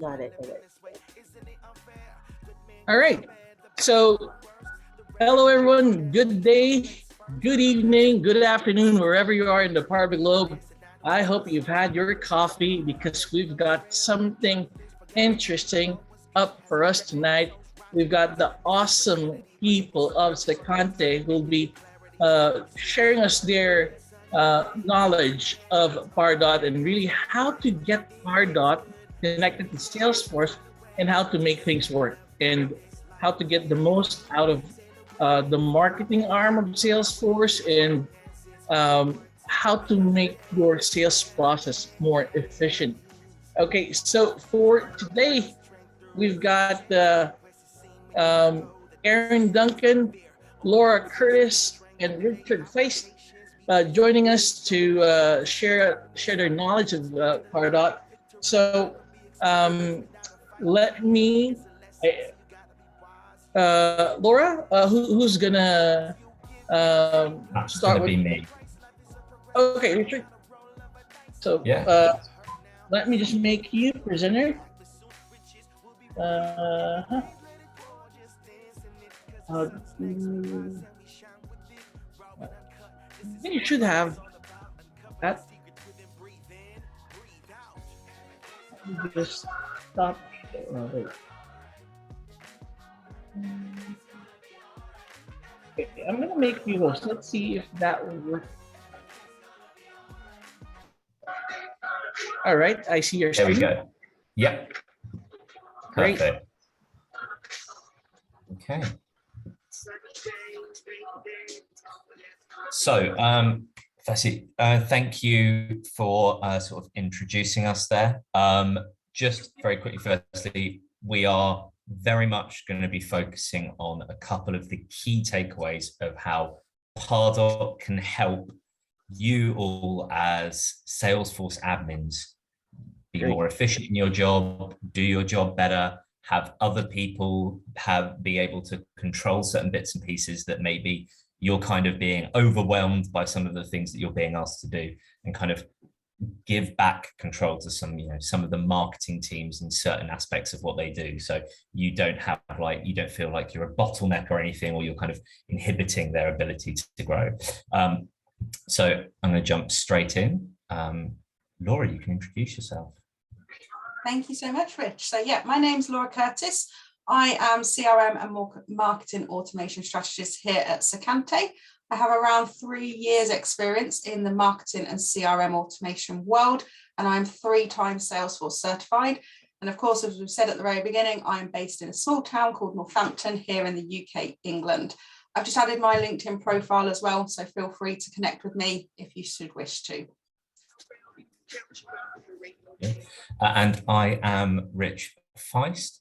Got it. All right. So, hello everyone. Good day, good evening, good afternoon, wherever you are in the part of the globe. I hope you've had your coffee because we've got something interesting up for us tonight. We've got the awesome people of Sercante who will be sharing us their knowledge of Pardot and really how to get Pardot connected to Salesforce and how to make things work and how to get the most out of the marketing arm of Salesforce and how to make your sales process more efficient. Okay, so for today, we've got Aaron Duncan, Laura Curtis, and Richard Feist joining us to share their knowledge of Pardot. So let me, Laura, who's gonna start with? Be me. Okay, Richard. So yeah. Let me just make you presenter. You should have that. Just stop. Wait. Okay, I'm gonna make you host. Let's see if that will work. All right, I see your screen. There we go. Yep. Great. Perfect. Okay. So, firstly, thank you for sort of introducing us there. Just very quickly, firstly, we are very much going to be focusing on a couple of the key takeaways of how Pardot can help you all as Salesforce admins be more efficient in your job, do your job better, have other people be able to control certain bits and pieces that maybe you're kind of being overwhelmed by some of the things that you're being asked to do, and kind of give back control to some of the marketing teams in certain aspects of what they do. So you don't feel like you're a bottleneck or anything, or you're kind of inhibiting their ability to grow. So I'm going to jump straight in. Laura, you can introduce yourself. Thank you so much, Rich. So yeah, my name's Laura Curtis. I am CRM and marketing automation strategist here at Sercante. I have around 3 years experience in the marketing and CRM automation world, and I'm 3-time Salesforce certified. And of course, as we've said at the very beginning, I'm based in a small town called Northampton here in the UK, England. I've just added my LinkedIn profile as well, so feel free to connect with me if you should wish to. And I am Rich Feist,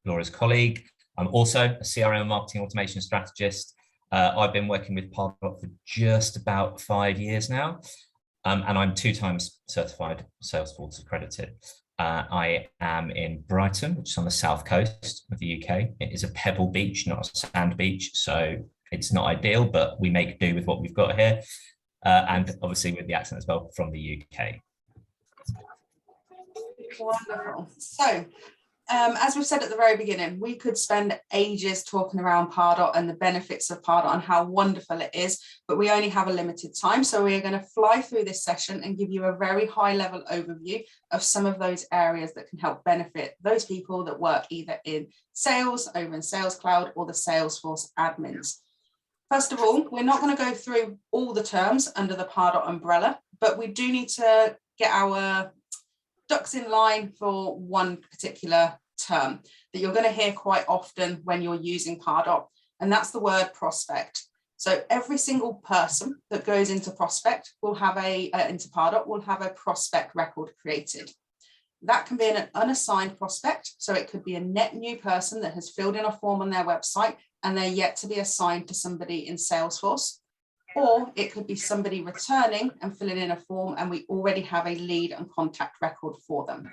Laura's colleague. I'm also a CRM marketing automation strategist. I've been working with Pardot for just about 5 years now, and I'm 2 times certified Salesforce accredited. I am in Brighton, which is on the south coast of the UK. It is a pebble beach, not a sand beach, so it's not ideal, but we make do with what we've got here. And obviously with the accent as well, from the UK. Wonderful. So, as we've said at the very beginning, we could spend ages talking around Pardot and the benefits of Pardot and how wonderful it is, but we only have a limited time. So we are going to fly through this session and give you a very high level overview of some of those areas that can help benefit those people that work either in sales, over in Sales Cloud, or the Salesforce admins. First of all, we're not going to go through all the terms under the Pardot umbrella, but we do need to get our ducks in line for one particular term that you're going to hear quite often when you're using Pardot, and that's the word prospect. So every single person that goes into prospect will have into Pardot will have a prospect record created. That can be an unassigned prospect, so it could be a net new person that has filled in a form on their website and they're yet to be assigned to somebody in Salesforce. Or it could be somebody returning and filling in a form and we already have a lead and contact record for them.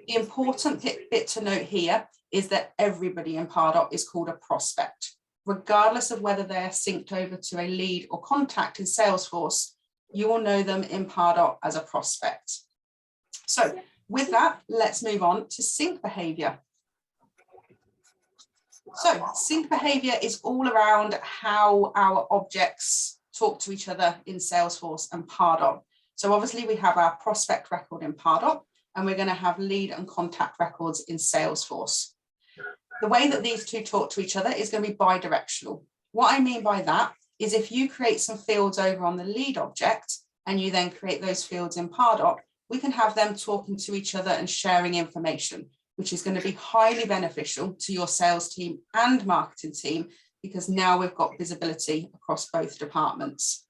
The important bit to note here is that everybody in Pardot is called a prospect. Regardless of whether they're synced over to a lead or contact in Salesforce, you will know them in Pardot as a prospect. So with that, let's move on to sync behavior. So sync behavior is all around how our objects talk to each other in Salesforce and Pardot. So obviously we have our prospect record in Pardot, and we're going to have lead and contact records in Salesforce. The way that these two talk to each other is going to be bi-directional. What I mean by that is if you create some fields over on the lead object and you then create those fields in Pardot, we can have them talking to each other and sharing information, which is going to be highly beneficial to your sales team and marketing team, because now we've got visibility across both departments.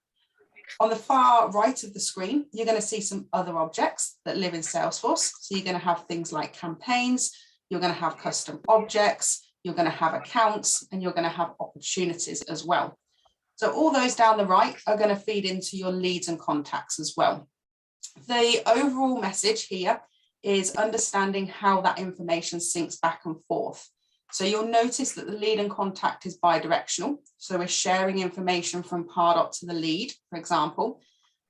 On the far right of the screen, you're going to see some other objects that live in Salesforce. So you're going to have things like campaigns, you're going to have custom objects, you're going to have accounts, and you're going to have opportunities as well. So all those down the right are going to feed into your leads and contacts as well. The overall message here is understanding how that information syncs back and forth. So you'll notice that the lead and contact is bi-directional. So we're sharing information from Pardot to the lead, for example.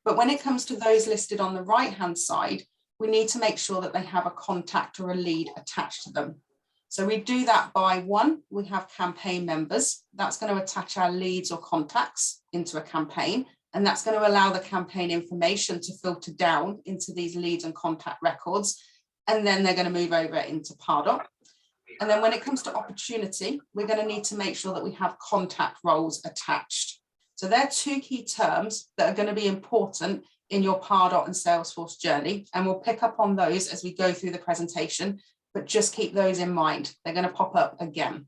But when it comes to those listed on the right-hand side, we need to make sure that they have a contact or a lead attached to them. So we do that by one, we have campaign members. That's going to attach our leads or contacts into a campaign. And that's going to allow the campaign information to filter down into these leads and contact records. And then they're going to move over into Pardot. And then when it comes to opportunity, we're going to need to make sure that we have contact roles attached. So they're two key terms that are going to be important in your Pardot and Salesforce journey. And we'll pick up on those as we go through the presentation, but just keep those in mind. They're going to pop up again.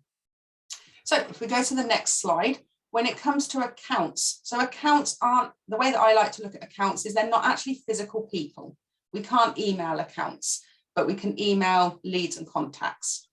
So if we go to the next slide, when it comes to accounts, so accounts aren't, the way that I like to look at accounts is they're not actually physical people. We can't email accounts, but we can email leads and contacts.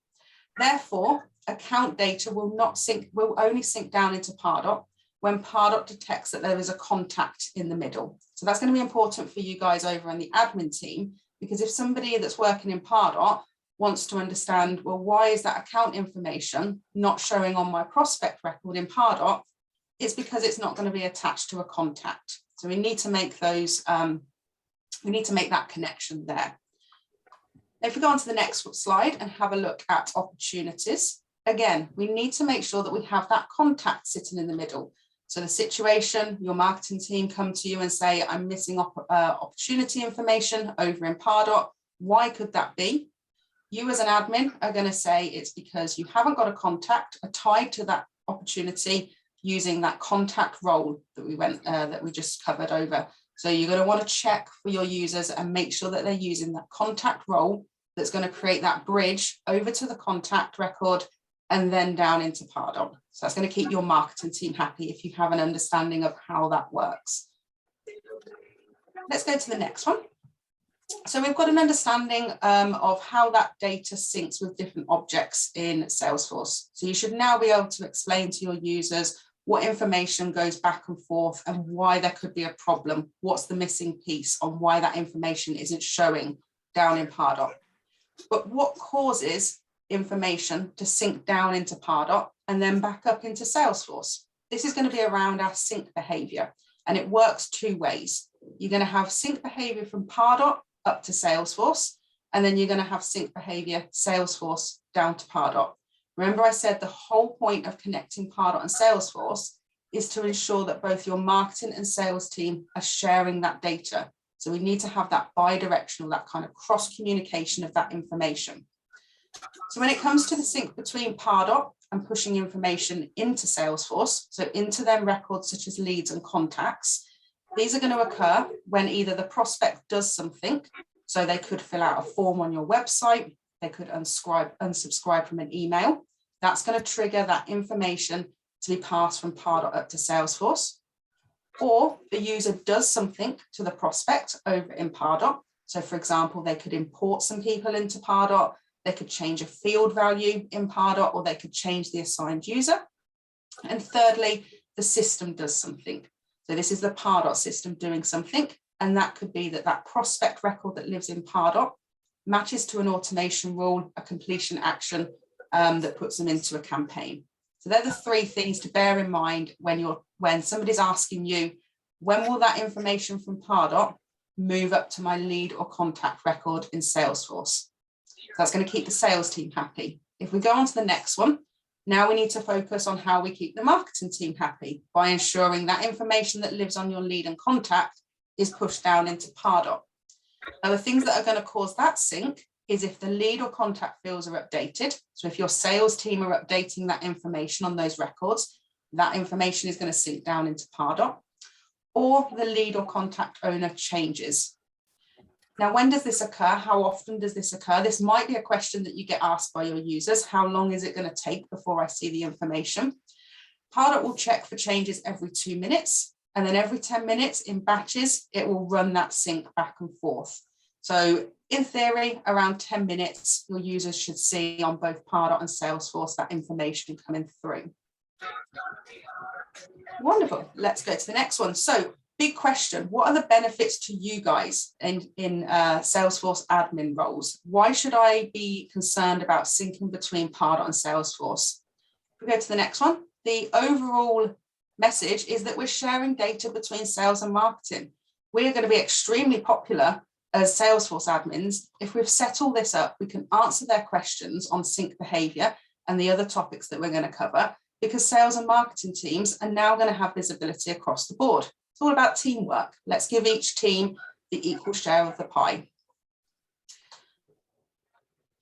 Therefore, account data will only sync down into Pardot when Pardot detects that there is a contact in the middle. So that's going to be important for you guys over on the admin team, because if somebody that's working in Pardot wants to understand, well, why is that account information not showing on my prospect record in Pardot? It's because it's not going to be attached to a contact. So we need to make those, we need to make that connection there. If we go on to the next slide and have a look at opportunities, again, we need to make sure that we have that contact sitting in the middle. So the situation, your marketing team come to you and say, I'm missing opportunity information over in Pardot. Why could that be? You as an admin are going to say it's because you haven't got a contact tied to that opportunity using that contact role that we just covered over. So you're going to want to check for your users and make sure that they're using that contact role that's going to create that bridge over to the contact record and then down into Pardot. So that's going to keep your marketing team happy if you have an understanding of how that works. Let's go to the next one. So we've got an understanding of how that data syncs with different objects in Salesforce. So you should now be able to explain to your users what information goes back and forth and why there could be a problem. What's the missing piece on why that information isn't showing down in Pardot. But what causes information to sync down into Pardot and then back up into Salesforce? This is going to be around our sync behavior, and it works two ways. You're going to have sync behavior from Pardot up to Salesforce, and then you're going to have sync behavior Salesforce down to Pardot. Remember, I said the whole point of connecting Pardot and Salesforce is to ensure that both your marketing and sales team are sharing that data. So we need to have that bi-directional, that kind of cross communication of that information. So when it comes to the sync between Pardot and pushing information into Salesforce, so into them records such as leads and contacts, these are going to occur when either the prospect does something, so they could fill out a form on your website, they could unsubscribe from an email. That's going to trigger that information to be passed from Pardot up to Salesforce. Or the user does something to the prospect over in Pardot. So for example, they could import some people into Pardot, they could change a field value in Pardot, or they could change the assigned user. And thirdly, the system does something. So this is the Pardot system doing something, and that could be that prospect record that lives in Pardot matches to an automation rule, a completion action that puts them into a campaign. So they're the three things to bear in mind when somebody's asking you, when will that information from Pardot move up to my lead or contact record in Salesforce. So that's going to keep the sales team happy. If we go on to the next one, now we need to focus on how we keep the marketing team happy by ensuring that information that lives on your lead and contact is pushed down into Pardot. Now, the things that are going to cause that sync is if the lead or contact fields are updated. So if your sales team are updating that information on those records, that information is going to sync down into Pardot, or the lead or contact owner changes. Now, when does this occur? How often does this occur? This might be a question that you get asked by your users. How long is it going to take before I see the information? Pardot will check for changes every 2 minutes, and then every 10 minutes in batches, it will run that sync back and forth. So in theory, around 10 minutes, your users should see on both Pardot and Salesforce that information coming through. Wonderful. Let's go to the next one. So big question, what are the benefits to you guys in Salesforce admin roles? Why should I be concerned about syncing between Pardot and Salesforce? If we go to the next one, the overall message is that we're sharing data between sales and marketing. We're going to be extremely popular as Salesforce admins. If we've set all this up, we can answer their questions on sync behavior and the other topics that we're going to cover, because sales and marketing teams are now going to have visibility across the board. It's all about teamwork. Let's give each team the equal share of the pie.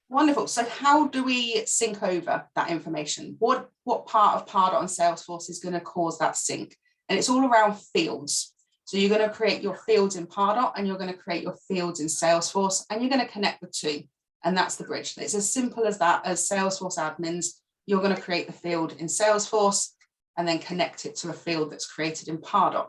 Wonderful. So how do we sync over that information? What part of Pardot and Salesforce is going to cause that sync? And it's all around fields. So you're going to create your fields in Pardot and you're going to create your fields in Salesforce, and you're going to connect the two. And that's the bridge. It's as simple as that. As Salesforce admins, you're going to create the field in Salesforce and then connect it to a field that's created in Pardot.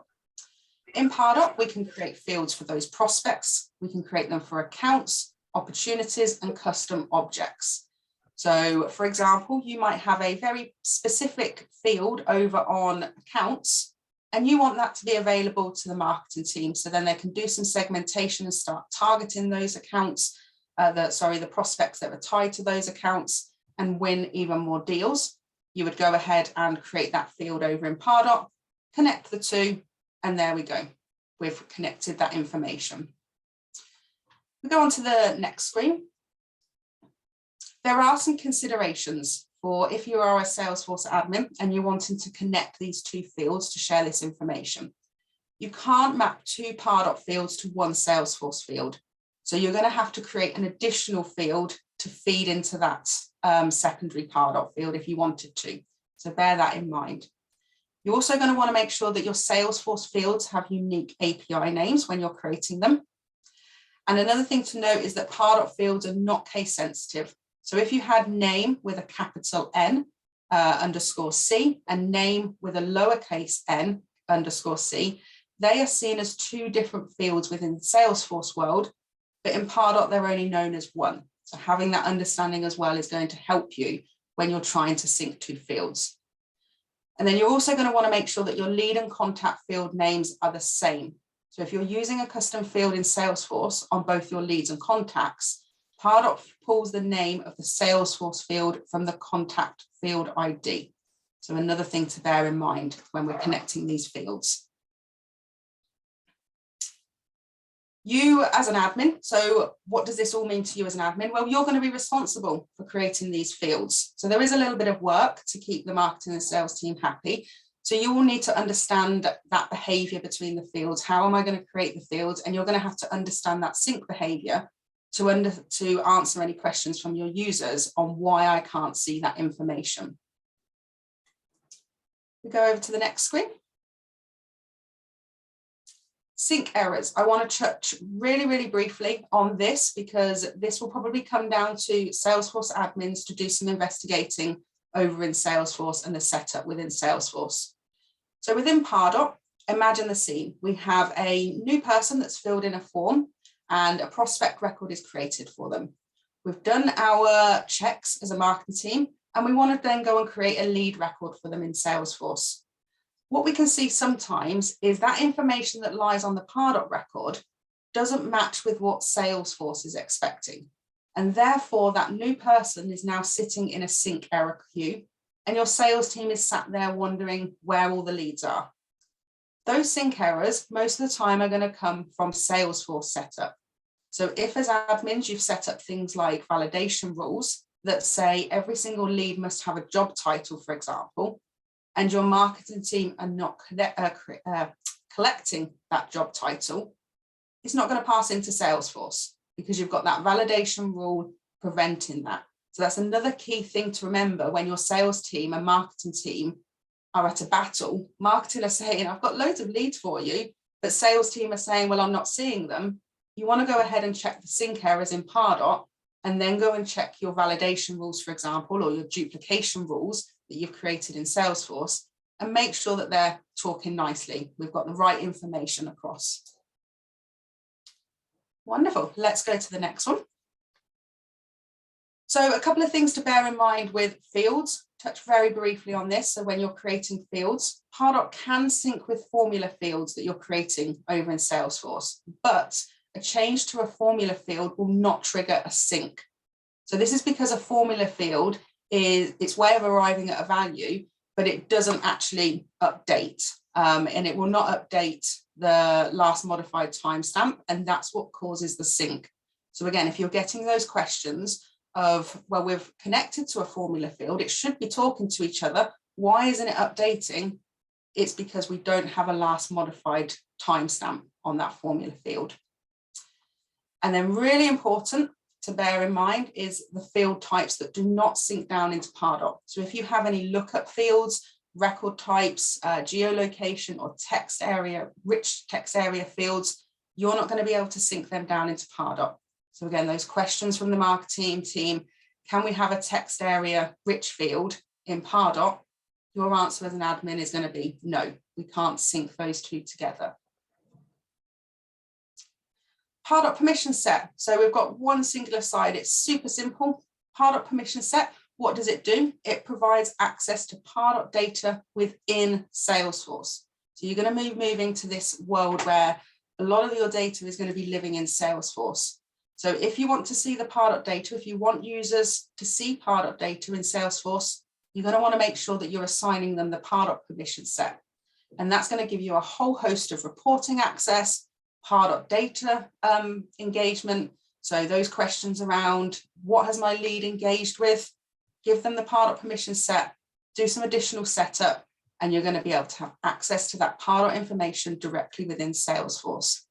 In Pardot, we can create fields for those prospects. We can create them for accounts, opportunities, and custom objects. So for example, you might have a very specific field over on accounts, and you want that to be available to the marketing team. So then they can do some segmentation and start targeting those accounts, the prospects that are tied to those accounts, and win even more deals. You would go ahead and create that field over in Pardot, connect the two, and there we go. We've connected that information. We go on to the next screen. There are some considerations for if you are a Salesforce admin and you're wanting to connect these two fields to share this information. You can't map two Pardot fields to one Salesforce field. So you're going to have to create an additional field to feed into that secondary Pardot field if you wanted to. So bear that in mind. You're also going to want to make sure that your Salesforce fields have unique API names when you're creating them. And another thing to note is that Pardot fields are not case sensitive. So if you had name with a capital N _C and name with a lowercase n _c, they are seen as two different fields within the Salesforce world, but in Pardot, they're only known as one. So having that understanding as well is going to help you when you're trying to sync two fields. And then you're also going to want to make sure that your lead and contact field names are the same. So if you're using a custom field in Salesforce on both your leads and contacts, Pardot pulls the name of the Salesforce field from the contact field ID. So another thing to bear in mind when we're connecting these fields. You as an admin, so what does this all mean to you as an admin? Well, you're going to be responsible for creating these fields. So there is a little bit of work to keep the marketing and sales team happy. So you will need to understand that behavior between the fields. How am I going to create the fields? And you're going to have to understand that sync behavior to answer any questions from your users on why I can't see that information. We go over to the next screen. Sync errors. I want to touch really briefly on this because this will probably come down to Salesforce admins to do some investigating over in Salesforce and the setup within Salesforce. So within Pardot, imagine the scene. We have a new person that's filled in a form and a prospect record is created for them. We've done our checks as a marketing team and we want to then go and create a lead record for them in Salesforce. What we can see sometimes is that information that lies on the Pardot record doesn't match with what Salesforce is expecting. And therefore that new person is now sitting in a sync error queue and your sales team is sat there wondering where all the leads are. Those sync errors, most of the time, are going to come from Salesforce setup. So if as admins, you've set up things like validation rules that say every single lead must have a job title, for example, and your marketing team are not collecting that job title, it's not going to pass into Salesforce because you've got that validation rule preventing that. So that's another key thing to remember when your sales team and marketing team are at a battle. Marketing are saying, I've got loads of leads for you, but sales team are saying, well, I'm not seeing them. You want to go ahead and check the sync errors in Pardot and then go and check your validation rules, for example, or your duplication rules that you've created in Salesforce, and make sure that they're talking nicely. We've got the right information across. Wonderful. Let's go to the next one. So a couple of things to bear in mind with fields. Touch very briefly on this. So when you're creating fields, Pardot can sync with formula fields that you're creating over in Salesforce, but a change to a formula field will not trigger a sync. So this is because a formula field is its way of arriving at a value, but it doesn't actually update, and it will not update the last modified timestamp, and that's what causes the sync. So again, if you're getting those questions of, well, we've connected to a formula field, it should be talking to each other, why isn't it updating? It's because we don't have a last modified timestamp on that formula field. And then really important to bear in mind is the field types that do not sync down into Pardot. So if you have any lookup fields, record types, geolocation or text area, rich text area fields, you're not going to be able to sync them down into Pardot. So again, those questions from the marketing team, can we have a text area rich field in Pardot? Your answer as an admin is going to be no, we can't sync those two together. Pardot Permission Set. So we've got one singular side. It's super simple. Pardot Permission Set. What does it do? It provides access to Pardot data within Salesforce. So you're going to be moving to this world where a lot of your data is going to be living in Salesforce. So if you want to see the Pardot data, if you want users to see Pardot data in Salesforce, you're going to want to make sure that you're assigning them the Pardot Permission Set. And that's going to give you a whole host of reporting access, Pardot data engagement. So those questions around what has my lead engaged with, give them the Pardot Permission Set, do some additional setup, and you're going to be able to have access to that Pardot information directly within Salesforce.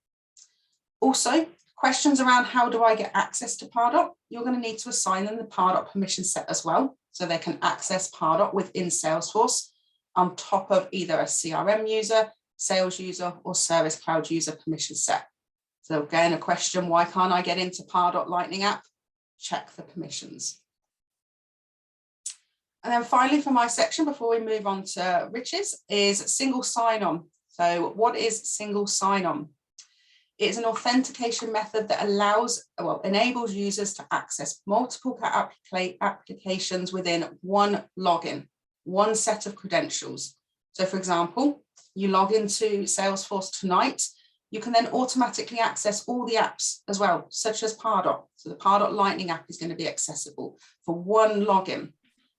Also, questions around how do I get access to Pardot, you're going to need to assign them the Pardot Permission Set as well, so they can access Pardot within Salesforce on top of either a CRM user, sales user, or Service Cloud user permission set. So again, a question, why can't I get into Pardot Lightning app? Check the permissions. And then finally for my section, before we move on to Rich's, is single sign-on. So what is single sign-on? It's an authentication method that enables users to access multiple applications within one login, one set of credentials. So for example, you log into Salesforce tonight, you can then automatically access all the apps as well, such as Pardot. So the Pardot Lightning app is going to be accessible for one login.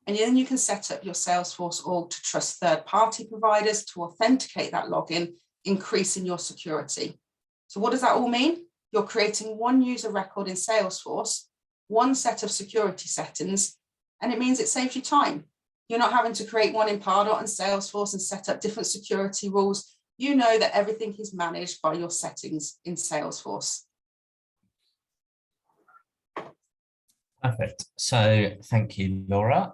And then you can set up your Salesforce org to trust third-party providers to authenticate that login, increasing your security. So what does that all mean? You're creating one user record in Salesforce, one set of security settings, and it means it saves you time. You're not having to create one in Pardot and Salesforce and set up different security rules. You know that everything is managed by your settings in Salesforce. Perfect. So thank you, Laura.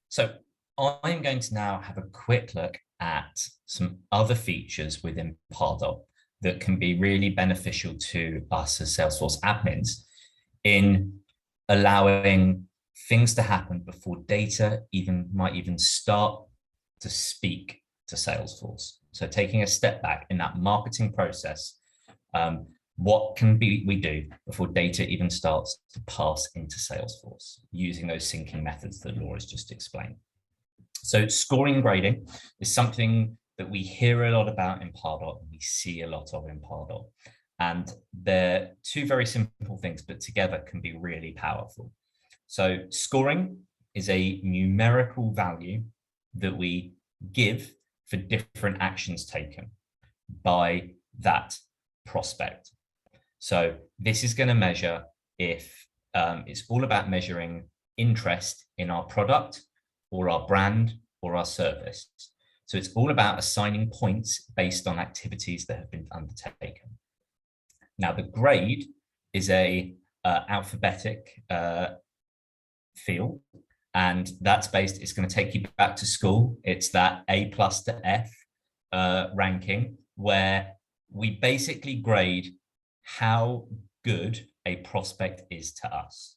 So I'm going to now have a quick look at some other features within Pardot that can be really beneficial to us as Salesforce admins in allowing things to happen before data might even start to speak to Salesforce. So taking a step back in that marketing process, what can we do before data even starts to pass into Salesforce using those syncing methods that Laura's just explained. So scoring and grading is something that we hear a lot about in Pardot and we see a lot of in Pardot. And they're two very simple things, but together can be really powerful. So scoring is a numerical value that we give for different actions taken. by that prospect. So this is going to measure if it's all about measuring interest in our product or our brand or our service. So it's all about assigning points based on activities that have been undertaken. Now, the grade is a alphabetic field, and that's based, it's going to take you back to school. It's that A+ to F ranking, where we basically grade how good a prospect is to us.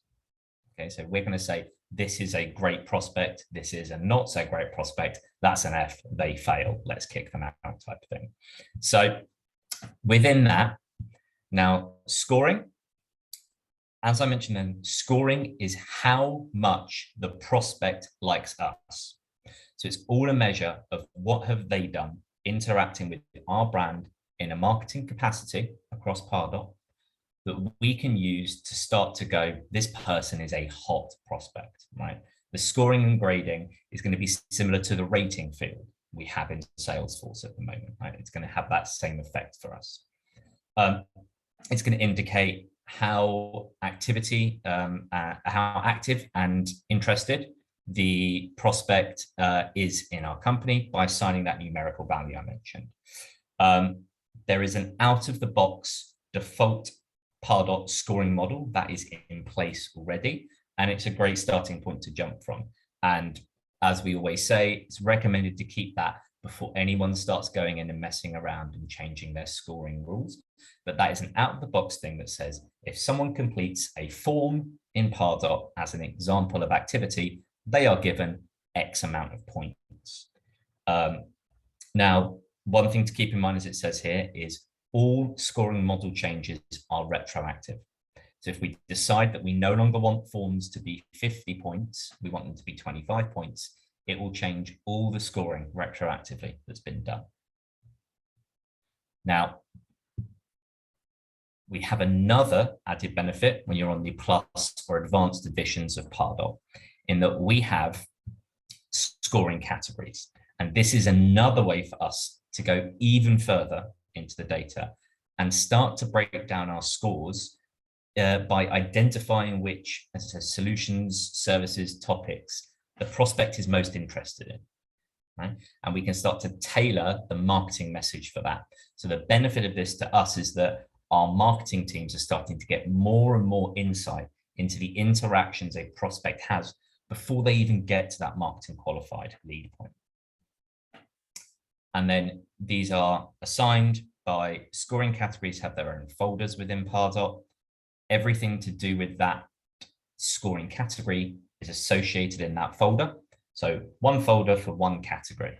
Okay, so we're going to say this is a great prospect, this is a not so great prospect, that's an F, they fail, let's kick them out type of thing. So within that, now scoring, as I mentioned then, scoring is how much the prospect likes us. So it's all a measure of what have they done interacting with our brand in a marketing capacity across Pardot that we can use to start to go, this person is a hot prospect, right? The scoring and grading is going to be similar to the rating field we have in Salesforce at the moment, right? It's going to have that same effect for us. It's going to indicate how active and interested the prospect is in our company by assigning that numerical value I mentioned. There is an out-of-the-box default Pardot scoring model that is in place already, and it's a great starting point to jump from. And as we always say, it's recommended to keep that before anyone starts going in and messing around and changing their scoring rules. But that is an out-of-the-box thing that says if someone completes a form in Pardot as an example of activity, they are given X amount of points. Now, one thing to keep in mind, as it says here, is all scoring model changes are retroactive. So if we decide that we no longer want forms to be 50 points, we want them to be 25 points, it will change all the scoring retroactively that's been done. Now, we have another added benefit when you're on the plus or advanced editions of Pardot, in that we have scoring categories. And this is another way for us to go even further into the data and start to break down our scores by identifying which, as it says, solutions, services, topics the prospect is most interested in. Right? And we can start to tailor the marketing message for that. So the benefit of this to us is that our marketing teams are starting to get more and more insight into the interactions a prospect has before they even get to that marketing qualified lead point. And then these are assigned by scoring categories, have their own folders within Pardot. Everything to do with that scoring category is associated in that folder. So one folder for one category.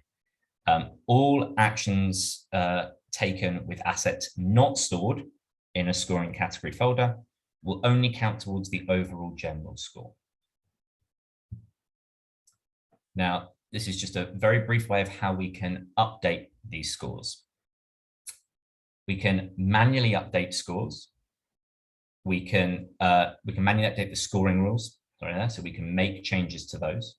All actions taken with assets not stored in a scoring category folder will only count towards the overall general score. Now, this is just a very brief way of how we can update these scores. We can manually update scores. We can manually update the scoring rules, so we can make changes to those.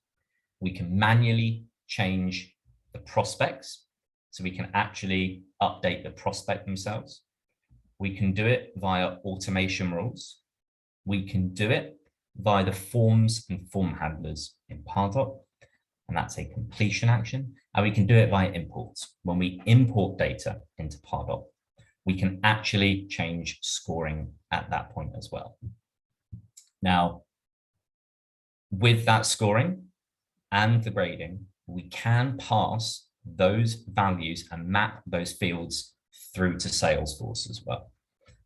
We can manually change the prospects, so we can actually update the prospect themselves. We can do it via automation rules. We can do it via the forms and form handlers in Pardot, and that's a completion action. And we can do it via imports. When we import data into Pardot, we can actually change scoring at that point as well. Now, with that scoring and the grading, we can pass those values and map those fields through to Salesforce as well.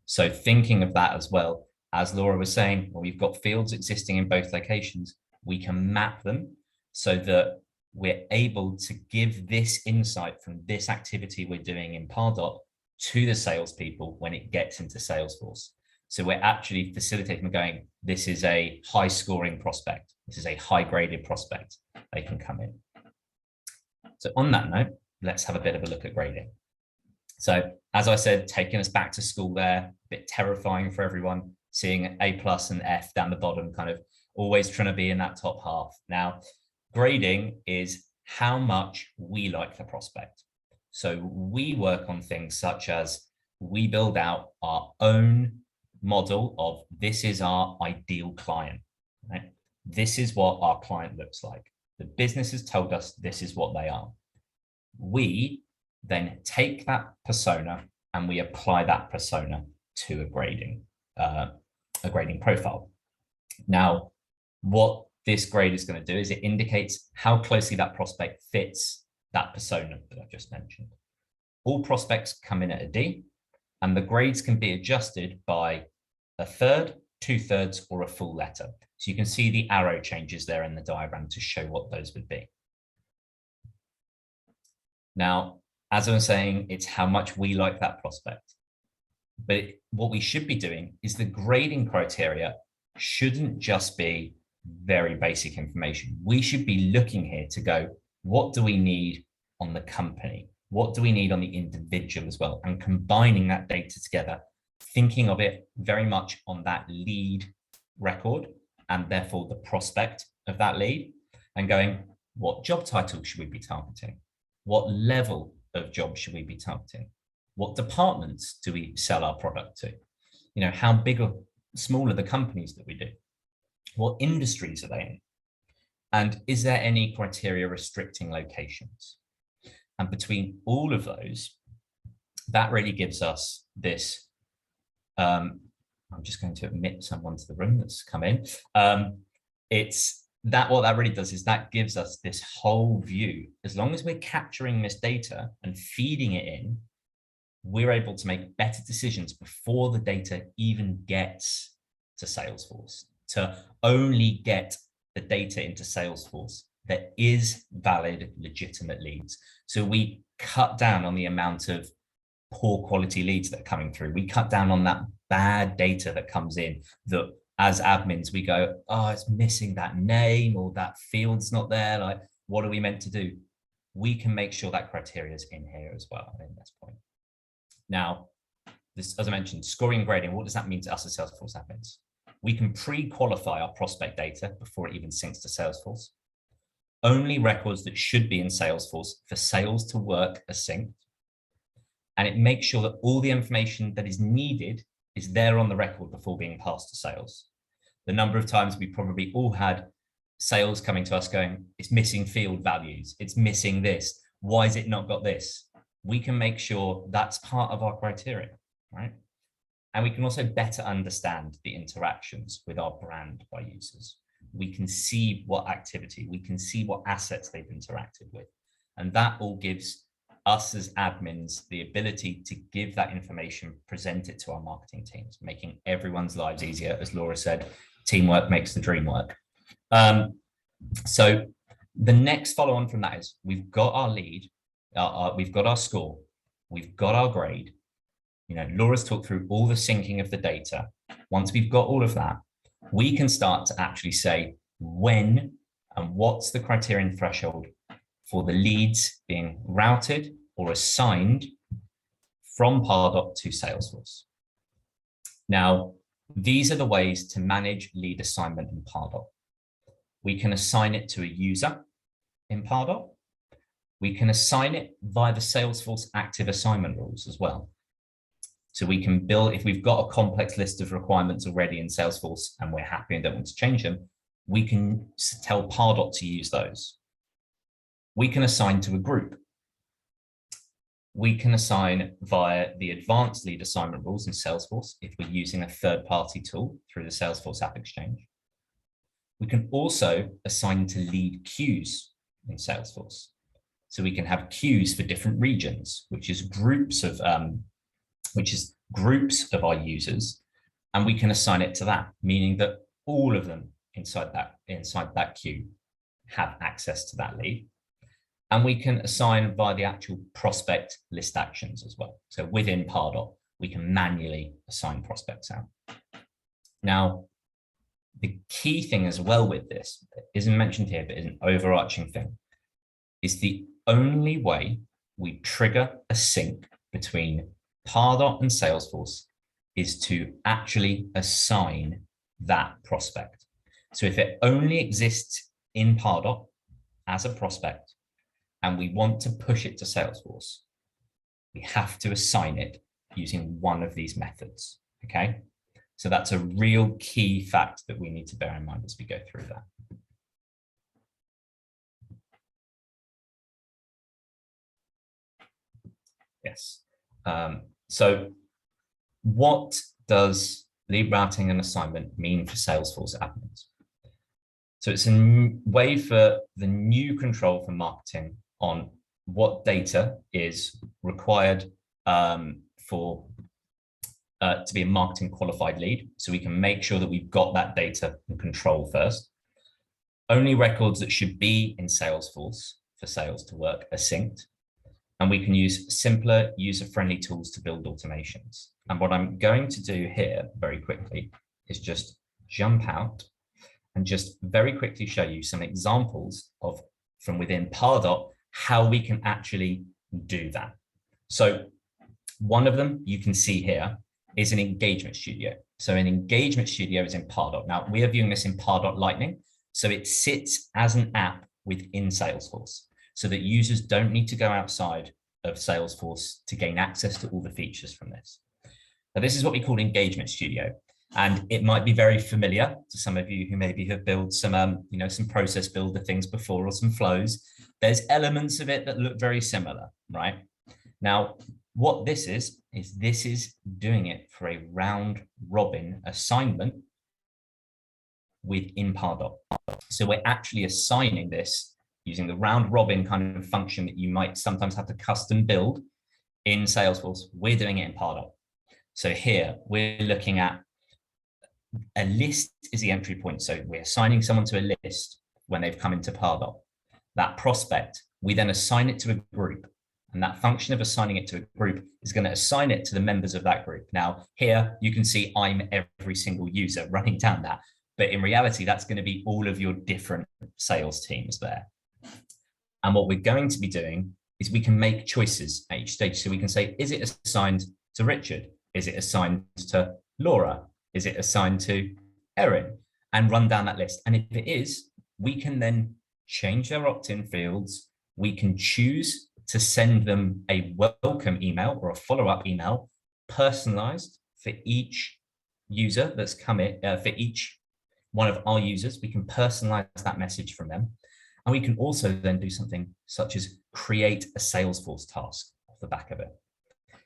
So thinking of that as well, as Laura was saying, when we've got fields existing in both locations, we can map them so that we're able to give this insight from this activity we're doing in Pardot to the salespeople when it gets into Salesforce. So we're actually facilitating going, this is a high scoring prospect. This is a high graded prospect. They can come in. So on that note, let's have a bit of a look at grading. So as I said, taking us back to school there, a bit terrifying for everyone, seeing A+ and F down the bottom, kind of always trying to be in that top half. Now, grading is how much we like the prospect. So we work on things such as we build out our own model of this is our ideal client, right? This is what our client looks like. The business has told us this is what they are. We then take that persona and we apply that persona to a grading profile. Now, what this grade is going to do is it indicates how closely that prospect fits that persona that I've just mentioned. All prospects come in at a D, and the grades can be adjusted by a third, 2/3, or a full letter. So you can see the arrow changes there in the diagram to show what those would be. Now, as I was saying, it's how much we like that prospect. But what we should be doing is the grading criteria shouldn't just be very basic information. We should be looking here to go, what do we need on the company? What do we need on the individual as well? And combining that data together, thinking of it very much on that lead record and therefore the prospect of that lead, and going, what job title should we be targeting? What level of job should we be targeting? What departments do we sell our product to? You know, how big or small are the companies that we do? What industries are they in? And is there any criteria restricting locations? And between all of those, that really gives us this, I'm just going to admit someone to the room that's come in. What that really does is that gives us this whole view. As long as we're capturing this data and feeding it in, we're able to make better decisions before the data even gets to Salesforce, to only get the data into Salesforce that is valid, legitimate leads. So we cut down on the amount of poor quality leads that are coming through. We cut down on that bad data that comes in that as admins, we go, oh, it's missing that name or that field's not there. Like, what are we meant to do? We can make sure that criteria is in here as well in this point. Now, this, as I mentioned, scoring and grading, what does that mean to us as Salesforce admins? We can pre-qualify our prospect data before it even syncs to Salesforce. Only records that should be in Salesforce for sales to work are synced. And it makes sure that all the information that is needed is there on the record before being passed to sales. The number of times we probably all had sales coming to us going, it's missing field values, it's missing this, why has it not got this? We can make sure that's part of our criteria, right? And we can also better understand the interactions with our brand by users. We can see what activity, we can see what assets they've interacted with. And that all gives us as admins the ability to give that information, present it to our marketing teams, making everyone's lives easier. As Laura said, teamwork makes the dream work. So the next follow on from that is we've got our lead, we've got our score, we've got our grade. You know, Laura's talked through all the syncing of the data. Once we've got all of that, we can start to actually say when and what's the criterion threshold for the leads being routed or assigned from Pardot to Salesforce. Now, these are the ways to manage lead assignment in Pardot. We can assign it to a user in Pardot. We can assign it via the Salesforce active assignment rules as well. So we can build, if we've got a complex list of requirements already in Salesforce and we're happy and don't want to change them, we can tell Pardot to use those. We can assign to a group. We can assign via the advanced lead assignment rules in Salesforce if we're using a third-party tool through the Salesforce App Exchange. We can also assign to lead queues in Salesforce. So we can have queues for different regions, which is groups of our users, and we can assign it to that, meaning that all of them inside that queue have access to that lead. And we can assign via the actual prospect list actions as well. So within Pardot, we can manually assign prospects out. Now, the key thing as well with this, that isn't mentioned here, but is an overarching thing, is the only way we trigger a sync between Pardot and Salesforce is to actually assign that prospect. So if it only exists in Pardot as a prospect, and we want to push it to Salesforce, we have to assign it using one of these methods, okay? So that's a real key fact that we need to bear in mind as we go through that. Yes. So what does lead routing and assignment mean for Salesforce admins? So it's a way for the new control for marketing on what data is required for to be a marketing qualified lead. So we can make sure that we've got that data and control first. Only records that should be in Salesforce for sales to work are synced. And we can use simpler user-friendly tools to build automations. And what I'm going to do here very quickly is just jump out and just very quickly show you some examples of, from within Pardot, how we can actually do that. So one of them you can see here is an engagement studio. So an engagement studio is in Pardot. Now we are viewing this in Pardot Lightning. So it sits as an app within Salesforce, so that users don't need to go outside of Salesforce to gain access to all the features from this. Now, this is what we call Engagement Studio, and it might be very familiar to some of you who maybe have built some, some process builder things before, or some flows. There's elements of it that look very similar, right? Now, what this is doing it for a round robin assignment within Pardot. So we're actually assigning this using the round robin kind of function that you might sometimes have to custom build in Salesforce. We're doing it in Pardot. So here we're looking at a list is the entry point. So we're assigning someone to a list when they've come into Pardot. That prospect, we then assign it to a group. And that function of assigning it to a group is going to assign it to the members of that group. Now, here you can see I'm every single user running down that. But in reality, that's going to be all of your different sales teams there. And what we're going to be doing is we can make choices at each stage. So we can say, is it assigned to Richard? Is it assigned to Laura? Is it assigned to Erin? And run down that list. And if it is, we can then change their opt-in fields. We can choose to send them a welcome email or a follow-up email, personalized for each user that's come in, for each one of our users. We can personalize that message from them. And we can also then do something such as create a Salesforce task off the back of it.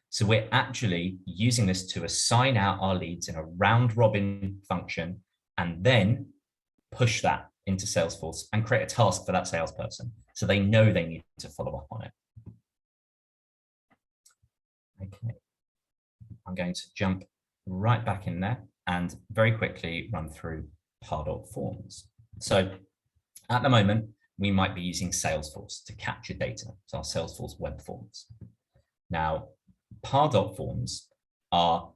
So we're actually using this to assign out our leads in a round robin function, and then push that into Salesforce and create a task for that salesperson, so they know they need to follow up on it. Okay, I'm going to jump right back in there and very quickly run through Pardot forms. So at the moment, we might be using Salesforce to capture data, so our Salesforce web forms. Now, Pardot forms are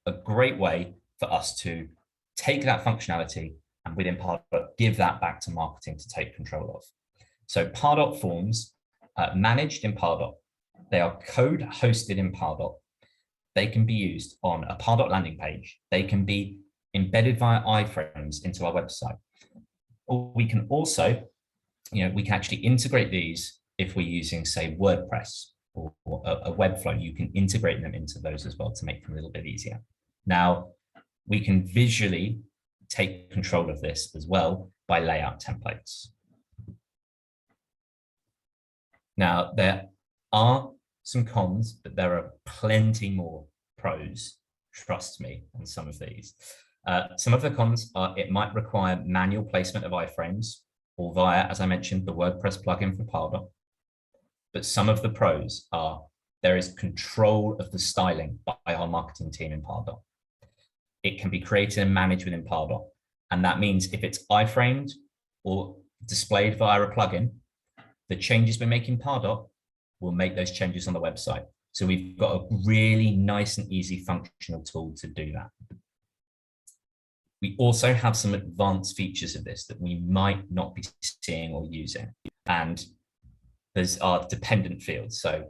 a great way for us to take that functionality and within Pardot, give that back to marketing to take control of. So Pardot forms managed in Pardot. They are code hosted in Pardot. They can be used on a Pardot landing page. They can be embedded via iframes into our website. Or we can also, we can actually integrate these if we're using, say, WordPress or a Webflow. You can integrate them into those as well to make them a little bit easier. Now, we can visually take control of this as well by layout templates. Now, there are some cons, but there are plenty more pros, trust me, on some of these. Some of the cons are it might require manual placement of iframes or via, as I mentioned, the WordPress plugin for Pardot. But some of the pros are there is control of the styling by our marketing team in Pardot. It can be created and managed within Pardot. And that means if it's iframed or displayed via a plugin, the changes we make in Pardot will make those changes on the website. So we've got a really nice and easy functional tool to do that. We also have some advanced features of this that we might not be seeing or using. And there's our dependent fields. So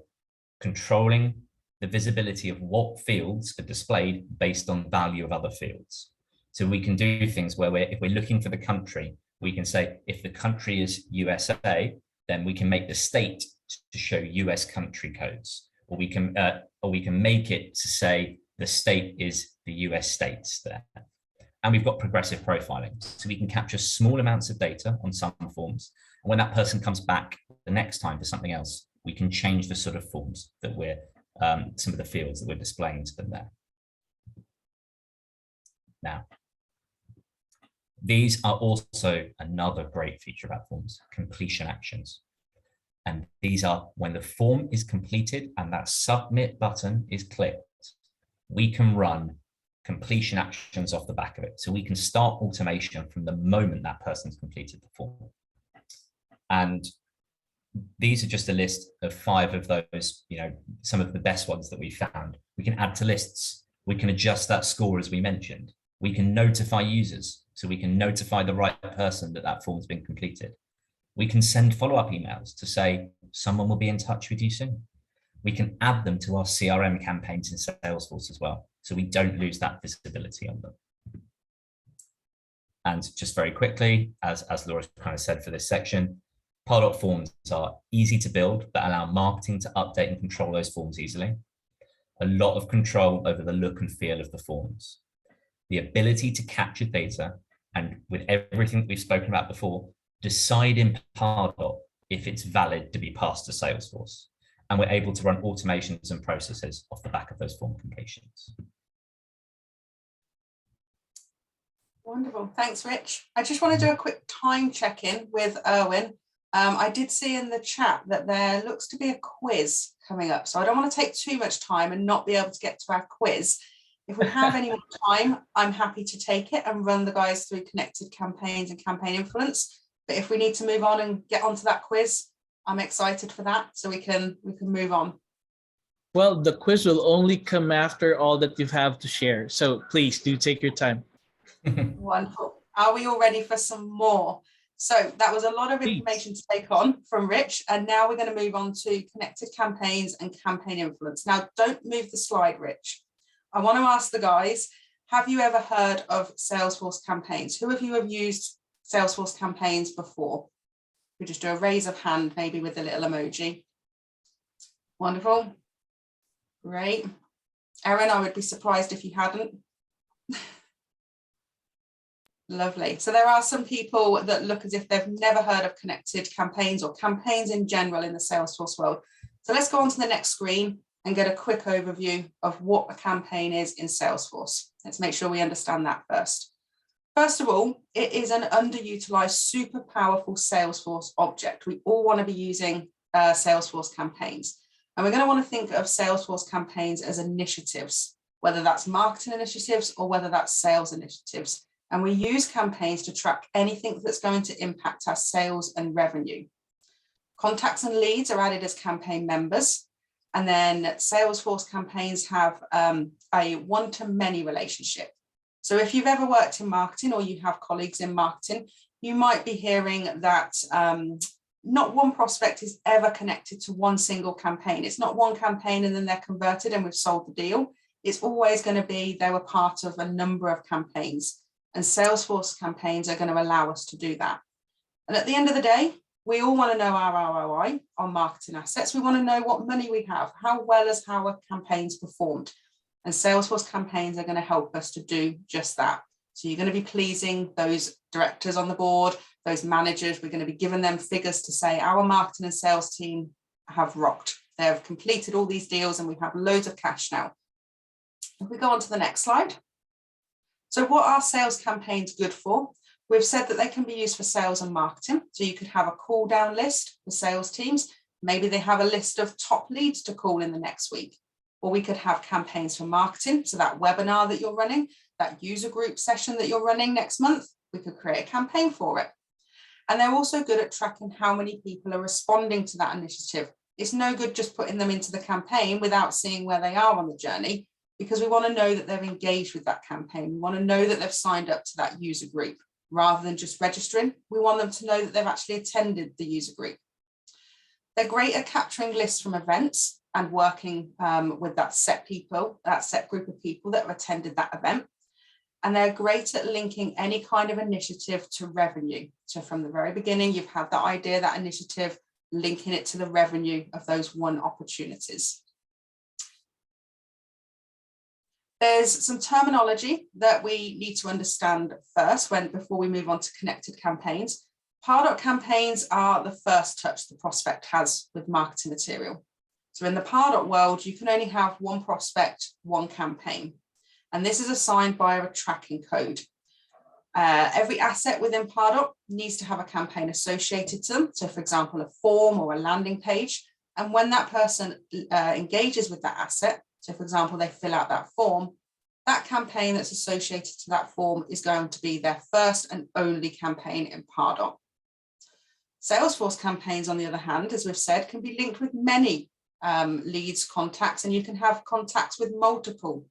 controlling the visibility of what fields are displayed based on value of other fields. So we can do things where if we're looking for the country, we can say, if the country is USA, then we can make the state to show US country codes. or we can make it to say the state is the US states there. And we've got progressive profiling. So we can capture small amounts of data on some forms. And when that person comes back the next time for something else, we can change the sort of forms that we're, some of the fields that we're displaying to them there. Now, these are also another great feature about forms, completion actions. And these are when the form is completed and that submit button is clicked, we can run completion actions off the back of it. So we can start automation from the moment that person's completed the form. And these are just a list of 5 of those, some of the best ones that we found. We can add to lists. We can adjust that score as we mentioned. We can notify users. So we can notify the right person that that form's been completed. We can send follow-up emails to say, someone will be in touch with you soon. We can add them to our CRM campaigns in Salesforce as well, so we don't lose that visibility on them. And just very quickly, as Laura kind of said for this section, Pardot forms are easy to build that allow marketing to update and control those forms easily. A lot of control over the look and feel of the forms. The ability to capture data and with everything that we've spoken about before, decide in Pardot if it's valid to be passed to Salesforce. And we're able to run automations and processes off the back of those form completions. Wonderful, thanks, Rich. I just want to do a quick time check-in with Erwin. I did see in the chat that there looks to be a quiz coming up, so I don't want to take too much time and not be able to get to our quiz. If we have any more time, I'm happy to take it and run the guys through connected campaigns and campaign influence. But if we need to move on and get onto that quiz, I'm excited for that, so we can move on. Well, the quiz will only come after all that you have to share, so please do take your time. Wonderful. Are we all ready for some more? So that was a lot of information to take on from Rich, and now we're going to move on to connected campaigns and campaign influence. Now, don't move the slide, Rich. I want to ask the guys, have you ever heard of Salesforce campaigns? Who of you have used Salesforce campaigns before? We just do a raise of hand, maybe with a little emoji. Wonderful. Great. Erin, I would be surprised if you hadn't. Lovely. So there are some people that look as if they've never heard of connected campaigns or campaigns in general in the Salesforce world. So let's go on to the next screen and get a quick overview of what a campaign is in Salesforce. Let's make sure we understand that first. First of all, it is an underutilized, super powerful Salesforce object. We all want to be using Salesforce campaigns. And we're going to want to think of Salesforce campaigns as initiatives, whether that's marketing initiatives or whether that's sales initiatives. And we use campaigns to track anything that's going to impact our sales and revenue. Contacts and leads are added as campaign members. And then Salesforce campaigns have a one-to-many relationship. So if you've ever worked in marketing or you have colleagues in marketing, you might be hearing that not one prospect is ever connected to one single campaign. It's not one campaign and then they're converted and we've sold the deal. It's always going to be they were part of a number of campaigns, and Salesforce campaigns are going to allow us to do that. And at the end of the day, we all want to know our ROI on marketing assets. We want to know what money we have, how well has our campaigns performed. And Salesforce campaigns are going to help us to do just that. So you're going to be pleasing those directors on the board, those managers. We're going to be giving them figures to say our marketing and sales team have rocked. They have completed all these deals and we have loads of cash now. If we go on to the next slide. So what are sales campaigns good for? We've said that they can be used for sales and marketing. So you could have a call down list for sales teams. Maybe they have a list of top leads to call in the next week. Or we could have campaigns for marketing. So that webinar that you're running, that user group session that you're running next month, we could create a campaign for it. And they're also good at tracking how many people are responding to that initiative. It's no good just putting them into the campaign without seeing where they are on the journey, because we want to know that they've engaged with that campaign. We want to know that they've signed up to that user group rather than just registering. We want them to know that they've actually attended the user group. They're great at capturing lists from events and working with that set group of people that have attended that event. And they're great at linking any kind of initiative to revenue. So from the very beginning, you've had that idea, that initiative, linking it to the revenue of those won opportunities. There's some terminology that we need to understand first before we move on to connected campaigns. Pardot campaigns are the first touch the prospect has with marketing material. So in the Pardot world, you can only have one prospect, one campaign. And this is assigned by a tracking code. Every asset within Pardot needs to have a campaign associated to them. So for example, a form or a landing page. And when that person engages with that asset, so for example, they fill out that form, that campaign that's associated to that form is going to be their first and only campaign in Pardot. Salesforce campaigns, on the other hand, as we've said, can be linked with many leads, contacts, and you can have contacts with multiple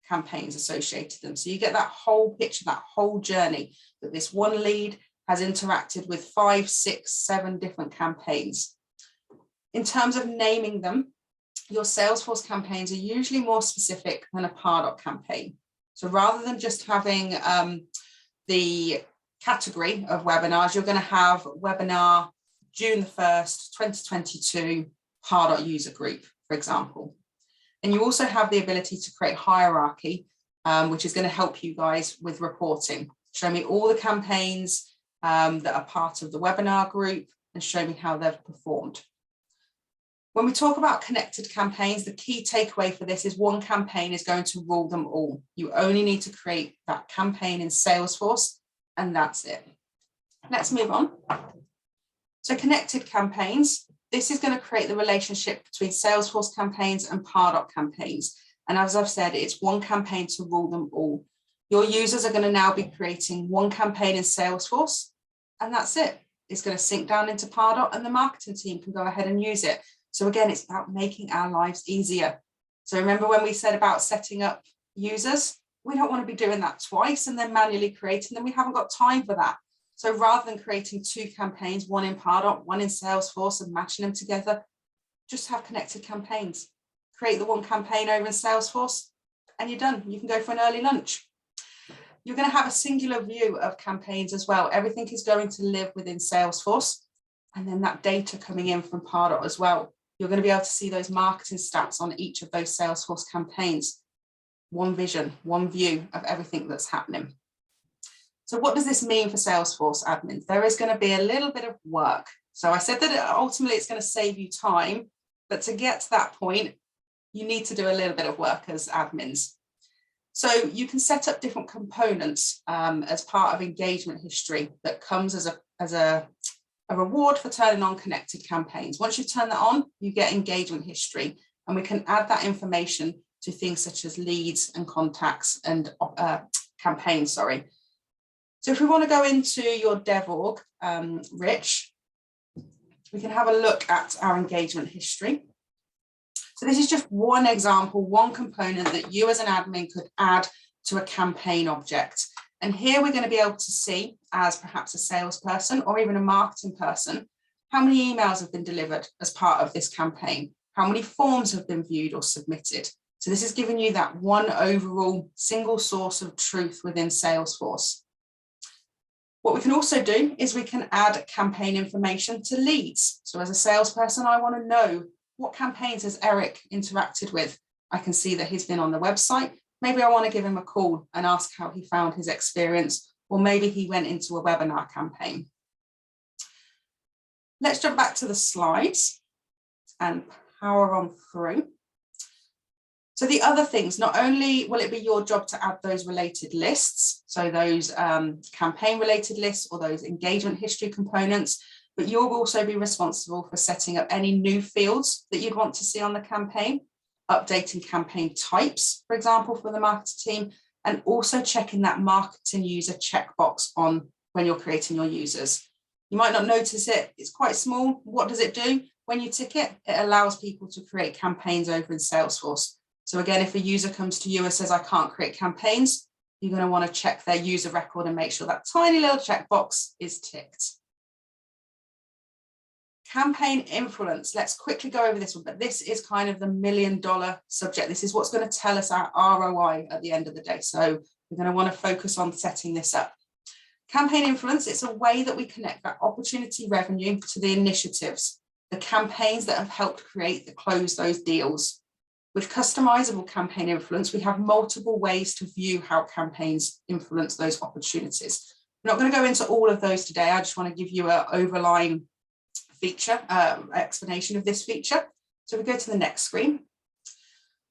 campaigns associated to them. So you get that whole picture, that whole journey, that this one lead has interacted with 5, 6, 7 different campaigns. In terms of naming them, your Salesforce campaigns are usually more specific than a Pardot campaign. So rather than just having the category of webinars, you're going to have webinar June the 1st, 2022, Pardot user group, for example. And you also have the ability to create hierarchy, which is going to help you guys with reporting. Show me all the campaigns that are part of the webinar group and show me how they've performed. When we talk about connected campaigns, the key takeaway for this is one campaign is going to rule them all. You only need to create that campaign in Salesforce, and that's it. Let's move on. So connected campaigns, this is going to create the relationship between Salesforce campaigns and Pardot campaigns. And as I've said, it's one campaign to rule them all. Your users are going to now be creating one campaign in Salesforce, and that's it. It's going to sync down into Pardot, and the marketing team can go ahead and use it. So again, it's about making our lives easier. So remember when we said about setting up users, we don't want to be doing that twice and then manually creating them. We haven't got time for that. So rather than creating 2 campaigns, one in Pardot, one in Salesforce, and matching them together, just have connected campaigns. Create the one campaign over in Salesforce and you're done. You can go for an early lunch. You're going to have a singular view of campaigns as well. Everything is going to live within Salesforce, and then that data coming in from Pardot as well. You're going to be able to see those marketing stats on each of those Salesforce campaigns. One vision, one view of everything that's happening. So what does this mean for Salesforce admins? There is going to be a little bit of work. So I said that ultimately it's going to save you time, but to get to that point, you need to do a little bit of work as admins. So you can set up different components as part of engagement history that comes as a reward for turning on connected campaigns. Once you turn that on, you get engagement history, and we can add that information to things such as leads and contacts and campaigns, sorry. So if we want to go into your dev org, Rich, we can have a look at our engagement history. So this is just one example, one component that you as an admin could add to a campaign object. And here we're going to be able to see, as perhaps a salesperson or even a marketing person, how many emails have been delivered as part of this campaign, how many forms have been viewed or submitted. So this is giving you that one overall single source of truth within Salesforce. What we can also do is we can add campaign information to leads. So as a salesperson, I want to know what campaigns has Eric interacted with. I can see that he's been on the website. Maybe I want to give him a call and ask how he found his experience, or maybe he went into a webinar campaign. Let's jump back to the slides and power on through. So the other things, not only will it be your job to add those related lists, so those campaign related lists or those engagement history components, but you'll also be responsible for setting up any new fields that you'd want to see on the campaign, updating campaign types, for example, for the marketing team, and also checking that marketing user checkbox on when you're creating your users. You might not notice it, it's quite small. What does it do? When you tick it, it allows people to create campaigns over in Salesforce. So again, if a user comes to you and says, I can't create campaigns, you're going to want to check their user record and make sure that tiny little checkbox is ticked. Campaign influence. Let's quickly go over this one, but this is kind of the $1 million subject. This is what's going to tell us our ROI at the end of the day. So we're going to want to focus on setting this up. Campaign influence, it's a way that we connect that opportunity revenue to the initiatives, the campaigns that have helped close those deals. With customizable campaign influence, we have multiple ways to view how campaigns influence those opportunities. I'm not going to go into all of those today. I just want to give you an overlying feature, explanation of this feature. So we go to the next screen.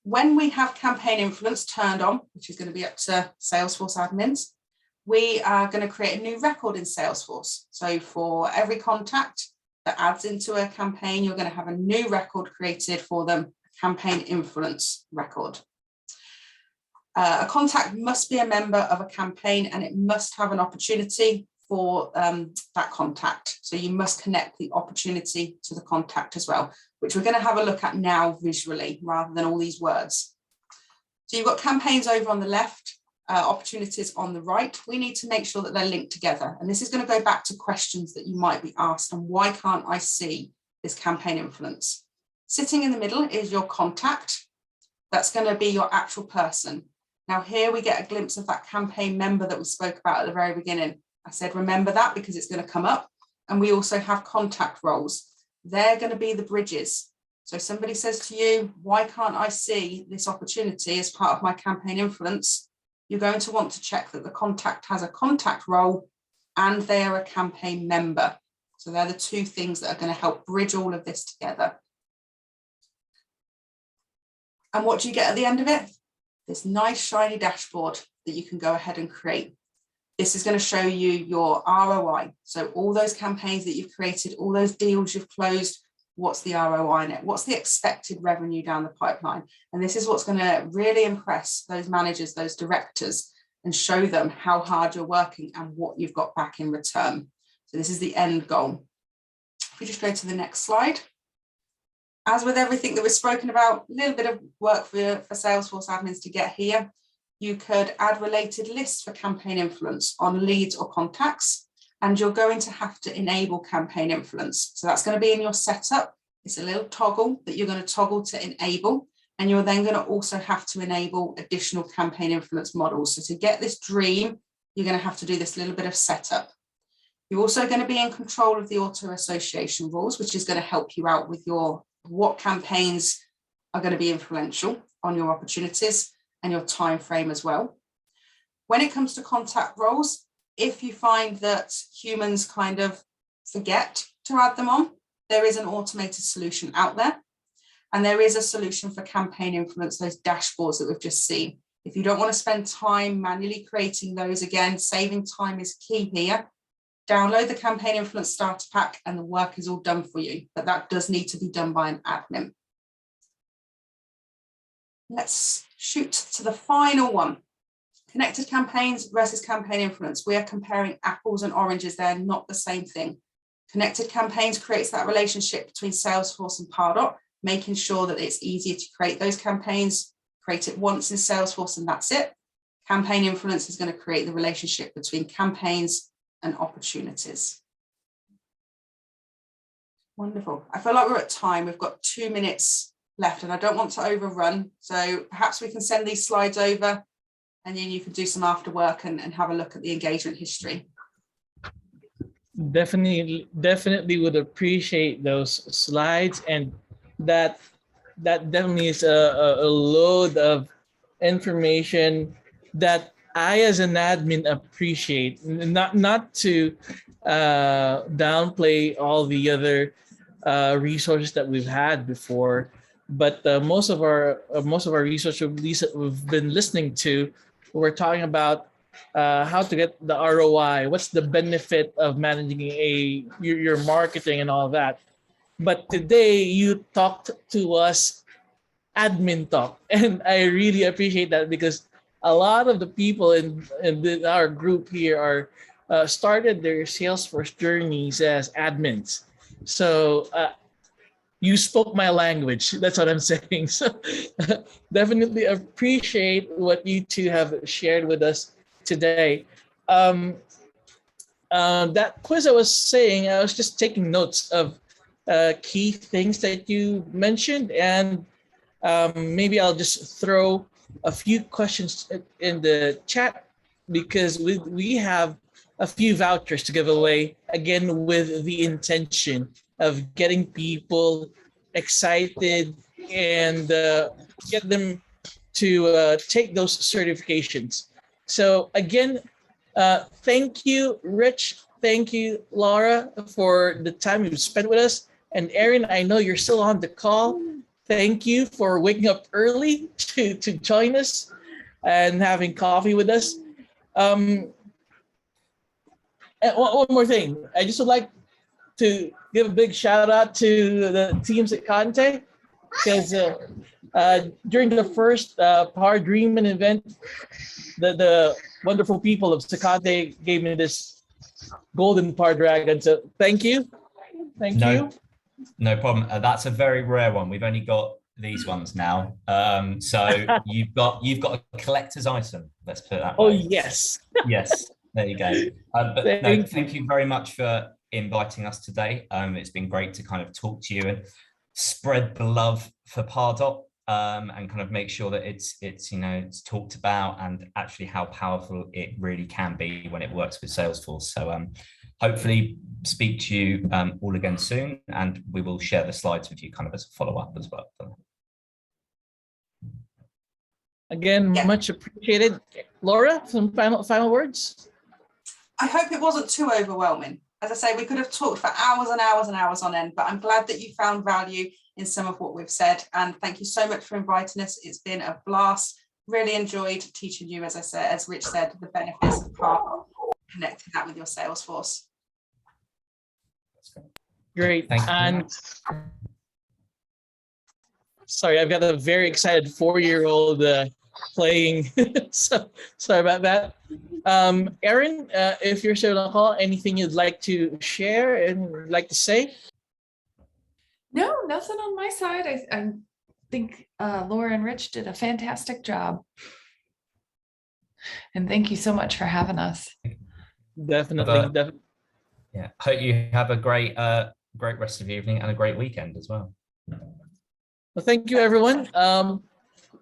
When we have campaign influence turned on, which is going to be up to Salesforce admins, we are going to create a new record in Salesforce. So for every contact that adds into a campaign, you're going to have a new record created for them, campaign influence record. A contact must be a member of a campaign and it must have an opportunity for that contact. So you must connect the opportunity to the contact as well, which we're going to have a look at now visually rather than all these words. So you've got campaigns over on the left, opportunities on the right. We need to make sure that they're linked together. And this is going to go back to questions that you might be asked on why can't I see this campaign influence? Sitting in the middle is your contact. That's going to be your actual person. Now here we get a glimpse of that campaign member that we spoke about at the very beginning. I said, remember that because it's going to come up. And we also have contact roles. They're going to be the bridges. So if somebody says to you, why can't I see this opportunity as part of my campaign influence? You're going to want to check that the contact has a contact role and they are a campaign member. So they're the two things that are going to help bridge all of this together. And what do you get at the end of it? This nice shiny dashboard that you can go ahead and create. This is going to show you your ROI. So all those campaigns that you've created, all those deals you've closed, what's the ROI in it? What's the expected revenue down the pipeline? And this is what's going to really impress those managers, those directors, and show them how hard you're working and what you've got back in return. So this is the end goal. If we just go to the next slide. As with everything that we've spoken about, a little bit of work for Salesforce admins to get here. You could add related lists for campaign influence on leads or contacts, and you're going to have to enable campaign influence. So that's going to be in your setup. It's a little toggle that you're going to toggle to enable, and you're then going to also have to enable additional campaign influence models. So to get this dream, you're going to have to do this little bit of setup. You're also going to be in control of the auto association rules, which is going to help you out with your what campaigns are going to be influential on your opportunities and your time frame as well. When it comes to contact roles, if you find that humans kind of forget to add them on, there is an automated solution out there. And there is a solution for campaign influence, those dashboards that we've just seen. If you don't want to spend time manually creating those, again, saving time is key here. Download the campaign influence starter pack and the work is all done for you, but that does need to be done by an admin. Let's shoot to the final one. Connected campaigns versus campaign influence. We are comparing apples and oranges. They're not the same thing. Connected campaigns creates that relationship between Salesforce and Pardot, making sure that it's easier to create those campaigns, create it once in Salesforce and that's it. Campaign influence is going to create the relationship between campaigns and opportunities. Wonderful. I feel like we're at time. We've got 2 minutes left and I don't want to overrun. So perhaps we can send these slides over and then you can do some after work and have a look at the engagement history. Definitely would appreciate those slides, and that definitely is a load of information that I as an admin appreciate. Not to downplay all the other resources that we've had before, but most of our resources that we've been listening to, we're talking about how to get the ROI, what's the benefit of managing your marketing and all that. But today you talked to us admin talk, and I really appreciate that because a lot of the people in our group here are started their Salesforce journeys as admins. So you spoke my language. That's what I'm saying. So definitely appreciate what you two have shared with us today. That quiz I was saying, I was just taking notes of key things that you mentioned, and maybe I'll just throw a few questions in the chat because we have a few vouchers to give away, again with the intention of getting people excited and get them to take those certifications. So again, thank you, Rich. Thank you, Laura, for the time you've spent with us. And Erin, I know you're still on the call. Thank you for waking up early to join us and having coffee with us. And one more thing. I just would like to give a big shout out to the teams at Sercante, because during the first Power Dreaming event, the wonderful people of Sercante gave me this golden Power Dragon. So thank you. Thank you. No problem. That's a very rare one. We've only got these ones now. So you've got a collector's item. Let's put it that way. Oh yes. Yes. There you go. But thank you very much for inviting us today. It's been great to kind of talk to you and spread the love for Pardot, and kind of make sure that it's talked about, and actually how powerful it really can be when it works with Salesforce. So hopefully speak to you all again soon, and we will share the slides with you kind of as a follow-up as well. Again, much appreciated. Laura, some final words? I hope it wasn't too overwhelming. As I say, we could have talked for hours and hours and hours on end, but I'm glad that you found value in some of what we've said. And thank you so much for inviting us. It's been a blast. Really enjoyed teaching you, as Rich said, the benefits of Pardot, connecting that with your Salesforce. Great. Thank you. And sorry, I've got a very excited 4-year-old playing. So sorry about that. Erin, if you're still on the call, anything you'd like to share and like to say? No, nothing on my side. I think Laura and Rich did a fantastic job. And thank you so much for having us. Definitely. Yeah, hope you have a great rest of the evening and a great weekend as well. Well, thank you, everyone.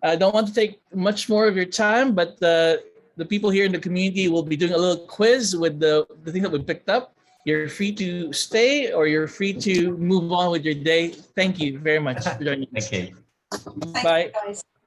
I don't want to take much more of your time, but the people here in the community will be doing a little quiz with the thing that we picked up. You're free to stay, or you're free to move on with your day. Thank you very much for joining us. Thank you. Thank Bye. you, guys.